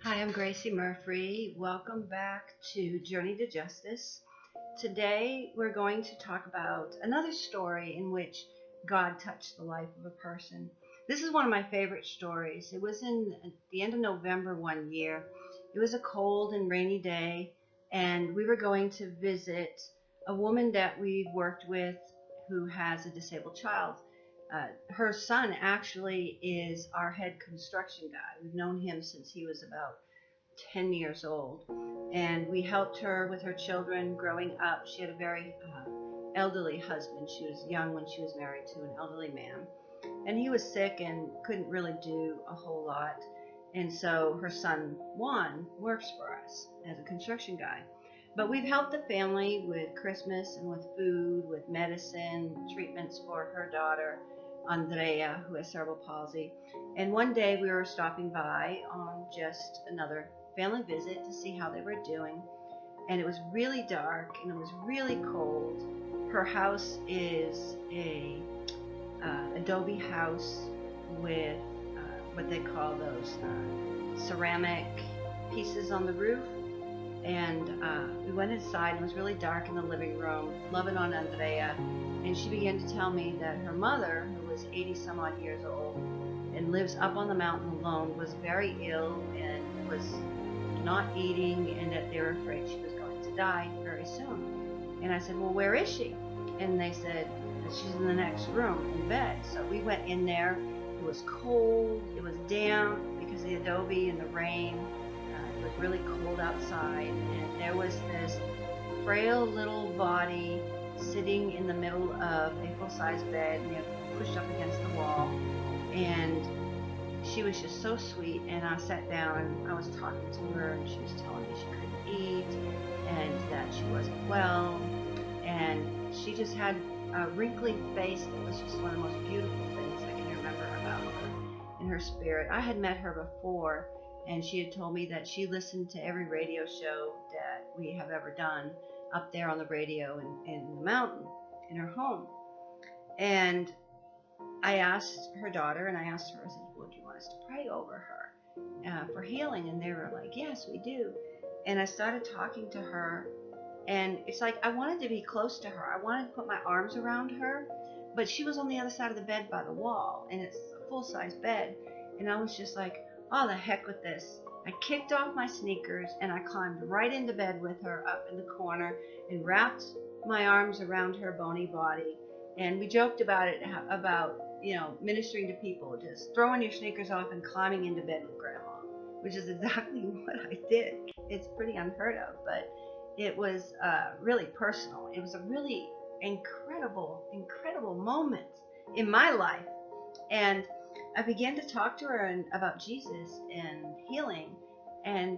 Hi, I'm Gracie Murphy. Welcome back to Journey to Justice. Today we're going to talk about another story in which God touched the life of a person. This is one of my favorite stories. It was in the end of November one year. It was a cold and rainy day, and we were going to visit a woman that we've worked with who has a disabled child. Her son actually is our head construction guy. We've known him since he was about 10 years old, and we helped her with her children growing up. She had a very elderly husband. She was young when she was married to an elderly man, and he was sick and couldn't really do a whole lot. And so her son Juan works for us as a construction guy. But we've helped the family with Christmas and with food, with medicine, treatments for her daughter Andrea, who has cerebral palsy. And one day we were stopping by on just another family visit to see how they were doing. And it was really dark and it was really cold. Her house is a adobe house with what they call those ceramic pieces on the roof. And we went inside, and it was really dark in the living room, loving on Andrea. And she began to tell me that her mother, who was 80 some odd years old and lives up on the mountain alone, was very ill and was not eating, and that they were afraid she was going to die very soon. And I said, well, where is she? And they said that she's in the next room in bed. So we went in there. It was cold, it was damp because of the adobe and the rain. It was really cold outside, and there was this frail little body sitting in the middle of a full-size bed, and pushed up against the wall. And she was just so sweet. And I sat down and I was talking to her, and she was telling me she couldn't eat and that she wasn't well. And she just had a wrinkly face that was just one of the most beautiful things I can remember about her in her spirit. I had met her before, and she had told me that she listened to every radio show that we have ever done up there on the radio in the mountain in her home. And I asked her daughter, and I asked her, I said, well, do you want us to pray over her for healing? And they were like, yes, we do. And I started talking to her, and it's like I wanted to be close to her. I wanted to put my arms around her, but she was on the other side of the bed by the wall, and it's a full-size bed. And I was just like, oh, the heck with this. I kicked off my sneakers and I climbed right into bed with her up in the corner and wrapped my arms around her bony body. And we joked about it, about, ministering to people, just throwing your sneakers off and climbing into bed with grandma, which is exactly what I did. It's pretty unheard of, but it was really personal. It was a really incredible moment in my life. And I began to talk to her about Jesus and healing. And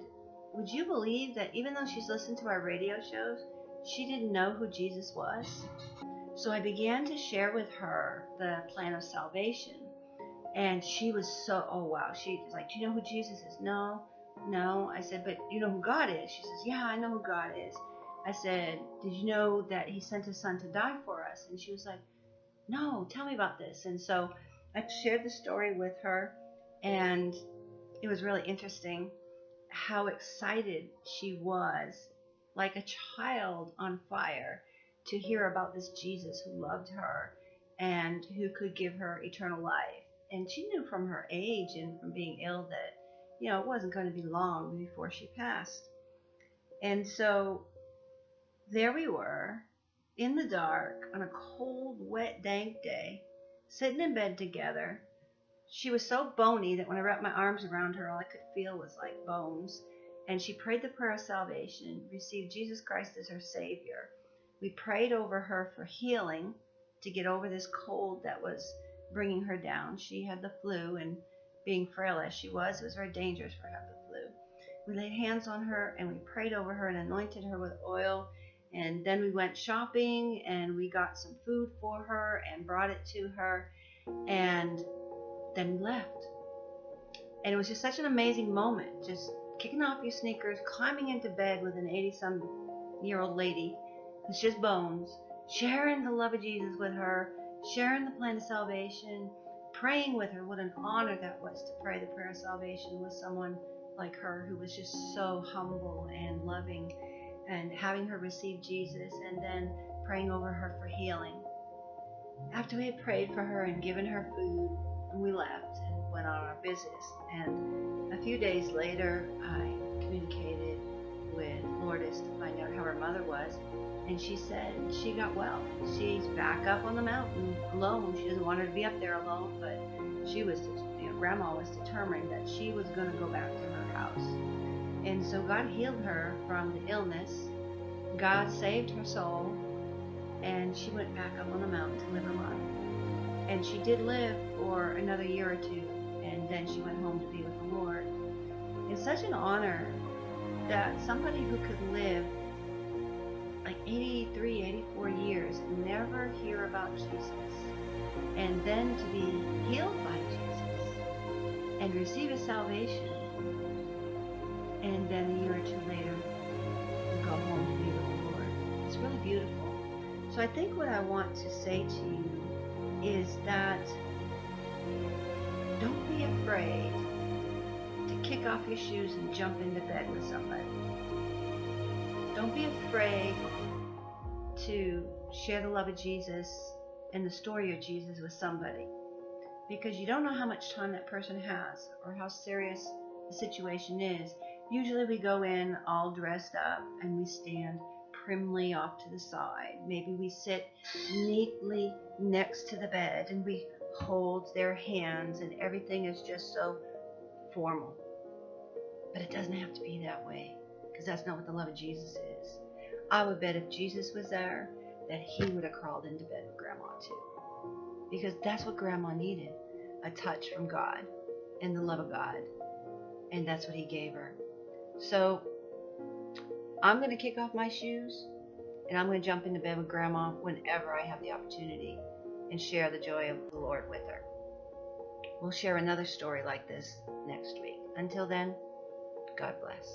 would you believe that even though she's listened to our radio shows, she didn't know who Jesus was? So I began to share with her the plan of salvation. And she was so, oh wow. She was like, do you know who Jesus is? No. I said, but you know who God is? She says, yeah, I know who God is. I said, did you know that he sent his son to die for us? And she was like, no, tell me about this. And so I shared the story with her, and it was really interesting how excited she was, like a child on fire, to hear about this Jesus who loved her and who could give her eternal life. And she knew from her age and from being ill that, it wasn't going to be long before she passed. And so there we were in the dark on a cold, wet, dank day, sitting in bed together. She was so bony that when I wrapped my arms around her, all I could feel was like bones. And she prayed the prayer of salvation, received Jesus Christ as her Savior. We prayed over her for healing, to get over this cold that was bringing her down. She had the flu, and being frail as she was, it was very dangerous for her to have the flu. We laid hands on her, and we prayed over her and anointed her with oil. And then we went shopping, and we got some food for her and brought it to her. And then we left. And it was just such an amazing moment, just kicking off your sneakers, climbing into bed with an 80-some-year-old lady who's just bones, sharing the love of Jesus with her, sharing the plan of salvation, praying with her. What an honor that was to pray the prayer of salvation with someone like her, who was just so humble and loving, and having her receive Jesus and then praying over her for healing. After we had prayed for her and given her food, we left and went on our business. And a few days later, I communicated with Lourdes to find out how her mother was, and she said she got well. She's back up on the mountain alone. She doesn't want her to be up there alone, but she was, Grandma was determined that she was going to go back to her house. And so God healed her from the illness. God saved her soul, and she went back up on the mountain to live her life. And she did live for another year or two, and then she went home to be with the Lord. It's such an honor that somebody who could live like 83, 84 years and never hear about Jesus, and then to be healed by Jesus and receive his salvation, and then a year or two later go home to be with the Lord. It's really beautiful. So I think what I want to say to you is that don't be afraid to kick off your shoes and jump into bed with somebody. Don't be afraid to share the love of Jesus and the story of Jesus with somebody, because you don't know how much time that person has or how serious the situation is. Usually we go in all dressed up and we stand primly off to the side. Maybe we sit neatly next to the bed and we hold their hands, and everything is just so formal. But it doesn't have to be that way, because that's not what the love of Jesus is. I would bet if Jesus was there, that he would have crawled into bed with Grandma too, because that's what Grandma needed, a touch from God and the love of God, and that's what he gave her. So I'm going to kick off my shoes, and I'm going to jump into bed with Grandma whenever I have the opportunity and share the joy of the Lord with her. We'll share another story like this next week. Until then, God bless.